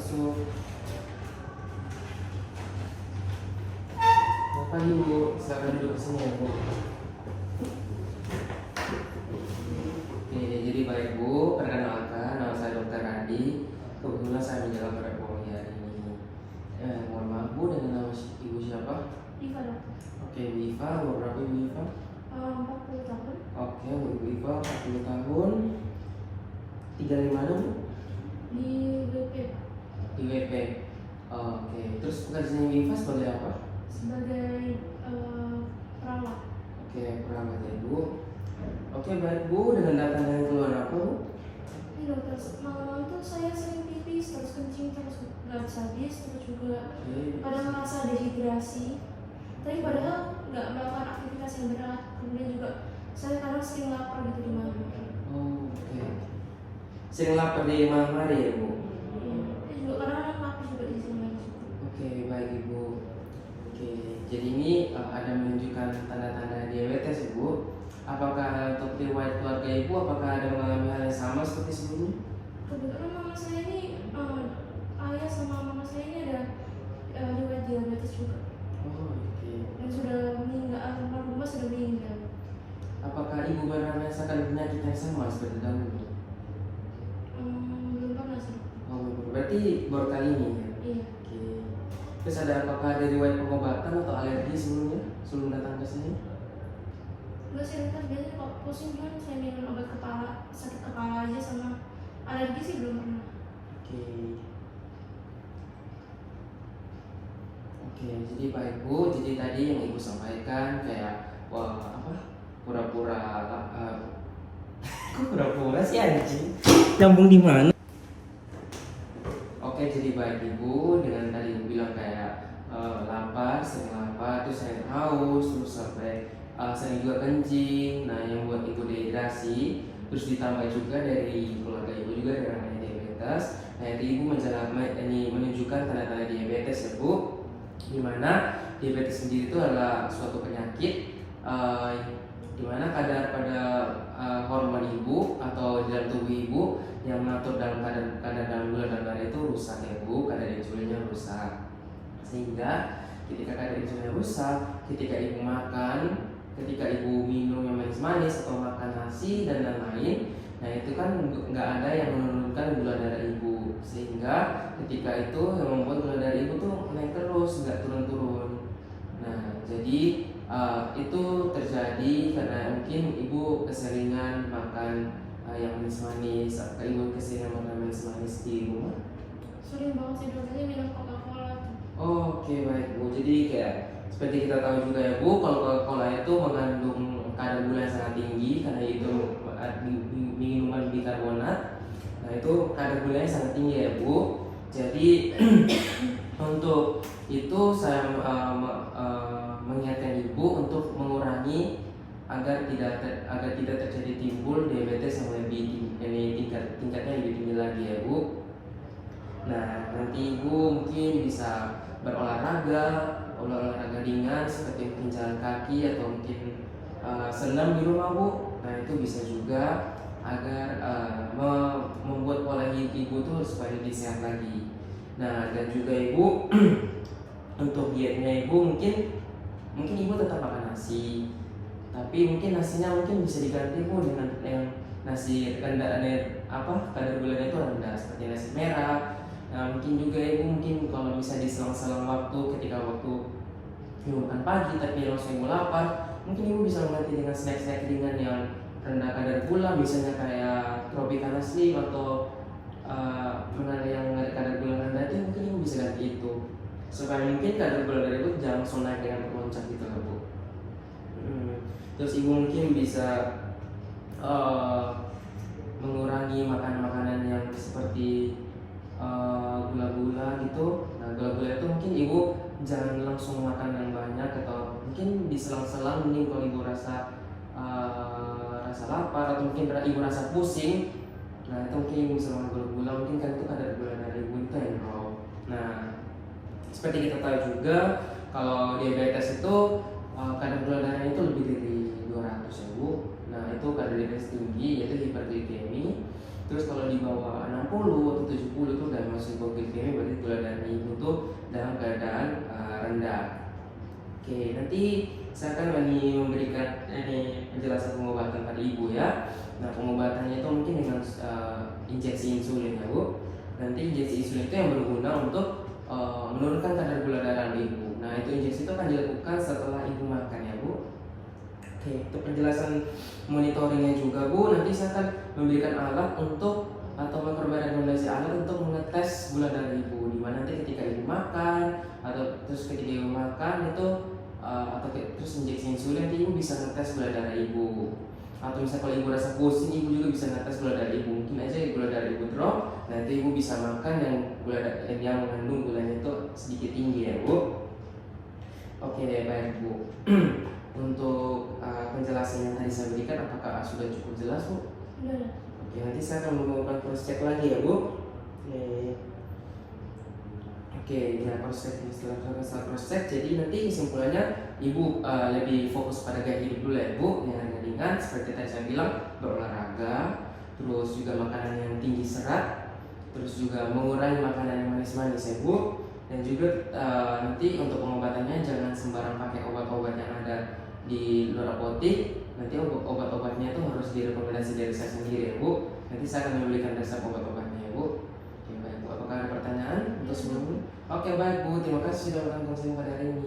masuk. Selamat pagi Bu, silakan duduk di sini ya Bu. Oke, jadi baik Bu, perkenalkan nama saya Dr. Adi. Kebetulan saya menjaga pada pagi hari ini. Mohon maaf Bu, dengan nama Ibu siapa? Iva dok. Oke, Bu Iva, umur berapa Ibu Iva? 40 tahun. Oke, Bu Iva 40 tahun. Tinggal di mana Bu? Di BP Di WP. Oke, terus pekerjaan Ibu Iva sebagai apa? sebagai perawat. Oke, perawat ya Bu. Oke, baik Bu, dengan datang dari keluhan apa Bu? Ini dokter, malam itu saya sering pipis, terus kencing, terus nggak bisa habis, terus juga Oke. kadang merasa dehidrasi. Tapi padahal nggak melakukan aktivitas yang berat. Kemudian juga saya kadang sering lapar gitu di malam. Oh, oke. Sering lapar di malam hari ya Bu? Iya. Saya juga kadang-kadang lapar juga di sini. Oke, baik Ibu. Oke, jadi ini ada menunjukkan tanda-tanda diabetes Ibu. Apakah untuk riwayat keluarga Ibu, apakah ada mengalami hal yang sama seperti sebelumnya? Kebetulan mama saya ini, ayah sama mama saya ini ada riwayat diabetes juga. Oh, oke. Dan sudah meninggal, almarhumah sudah meninggal. Apakah Ibu pernah merasakan penyakit yang sama seperti dahulu? Belum pernah sih. Oh, berarti baru kali ini ya? Iya. Oke. Terus apakah ada riwayat pengobatan atau alergi sebelumnya, sebelum datang ke sini? Enggak sih dokter, biasanya kalau pusing kan saya minum obat kepala, sakit kepala aja, sama alergi sih belum pernah. Oke. Oke, jadi baik Bu. Jadi tadi yang Ibu sampaikan kayak pura-pura kok pura-pura sih anjing? Nyambung di mana? Oke, jadi baik Ibu, dengan tadi Ibu bilang kayak lapar, sering lapar, terus sering haus, terus sampai sering juga kencing. Nah, yang buat Ibu dehidrasi, terus ditambah juga dari keluarga Ibu juga dengan diabetes. Nah, itu Ibu menunjukkan tanda-tanda diabetes ya Bu. Dimana diabetes sendiri itu adalah suatu penyakit dimana kadar pada hormon ibu atau dalam tubuh ibu yang mengatur dalam kadar dalam gula dan darah itu rusak ya Bu, kadar insulinnya rusak. Sehingga ketika kadar insulinnya rusak, ketika ibu makan, ketika ibu minum yang manis-manis atau makan nasi dan lain-lain, nah itu kan nggak ada yang menurunkan gula darah ibu, sehingga ketika itu yang membuat gula darah ibu tuh naik terus, nggak turun-turun. Nah, jadi itu terjadi karena mungkin ibu keseringan makan yang manis-manis. Apakah ibu keseringan makan manis-manis di rumah? Sering banget sih dokternya minum Coca-Cola. Oke, baik Bu. Jadi kayak seperti kita tahu juga ya Bu, kalau Coca-Cola itu mengandung kadar gula yang sangat tinggi karena itu minuman bikarbonat. Nah, itu kadar gulanya sangat tinggi ya Bu. Jadi untuk itu saya mengingatkan ibu untuk mengurangi agar tidak terjadi timbul diabetes yang lebih tinggi, tingkatnya lebih tinggi lagi ya Bu. Nah, nanti ibu mungkin bisa berolahraga ringan seperti mungkin jalan kaki atau mungkin senam di rumah Bu. Nah, itu bisa juga agar membuat pola hidup ibu tuh supaya lebih sehat lagi. Nah, dan juga ibu untuk dietnya ibu mungkin ibu tetap makan nasi, tapi mungkin nasinya mungkin bisa diganti Bu dengan yang nasi rendah, kadar gulanya itu rendah seperti nasi merah. Nah, mungkin juga ibu kalau bisa di selang-selang waktu, ketika waktu ibu makan pagi tapi langsung ibu lapar, mungkin ibu bisa mengganti dengan snack-snack ringan yang rendah kadar gula, misalnya kayak Tropicana Slim atau yang kadar gula rendah itu, mungkin ibu bisa ganti itu supaya mungkin kadar gula dari ibu jangan langsung naik dengan meloncat gitu lah Bu. Terus ibu mungkin bisa mengurangi makanan-makanan yang seperti gula-gula gitu. Nah, gula-gula itu mungkin ibu jangan langsung makan yang banyak, atau mungkin di selang-selang mending kalau ibu rasa lapar atau mungkin ibu rasa pusing. Nah, itu mungkin ibu bisa makan gula-gula, mungkin kan itu kadar gula dari ibu itu yang drop. Nah, seperti kita tahu juga kalau diabetes itu kadar gula darahnya itu lebih dari 200 ya Bu. Nah, itu kadar diabetes tinggi, yaitu hiperglikemi. Terus kalau di bawah 60 atau 70 itu udah masuk hipoglikemia, berarti gula darah ibu tuh dalam keadaan rendah. Oke, nanti saya akan memberikan penjelasan pengobatan pada ibu ya. Nah, pengobatannya itu mungkin dengan injeksi insulin ya Bu. Nanti injeksi insulin itu yang berguna untuk menurunkan kadar gula darah ibu. Nah, itu injeksi itu akan dilakukan setelah ibu makan ya Bu. Oke, untuk penjelasan monitoringnya juga Bu, nanti saya akan memberikan alat untuk atau memperbarui alat untuk mengetes gula darah ibu. Di mana nanti ketika ibu makan atau terus ketika ibu makan itu terus injeksi insulin, nanti ibu bisa ngetes gula darah ibu. Atau misalnya kalau ibu rasa pusing, ibu juga bisa ngetes gula darah ibu. Mungkin aja gula darah ibu drop, nanti ibu bisa makan yang yang mengandung gulanya itu sedikit tinggi ya Bu. Oke, baik Bu. Untuk penjelasan yang tadi saya berikan, apakah sudah cukup jelas Bu? Udah. Oke, nanti saya akan melakukan cross check lagi ya Bu. Oke, ya setelah cross check, jadi nanti kesimpulannya ibu lebih fokus pada gaya hidup dulu ya Bu, yang ringan seperti tadi saya bilang, berolahraga, terus juga makanan yang tinggi serat, terus juga mengurangi makanan yang manis-manis ya Bu. Dan juga nanti untuk pengobatannya jangan sembarang pakai obat-obat yang ada di luar apotik. Nanti obat-obatnya itu harus direkomendasi dari saya sendiri ya Bu. Nanti saya akan memberikan resep obat-obatnya ya Bu. Oke, baik Bu, apakah ada pertanyaan untuk sebelumnya? Oke, baik Bu, terima kasih sudah melakukan konseling pada hari ini.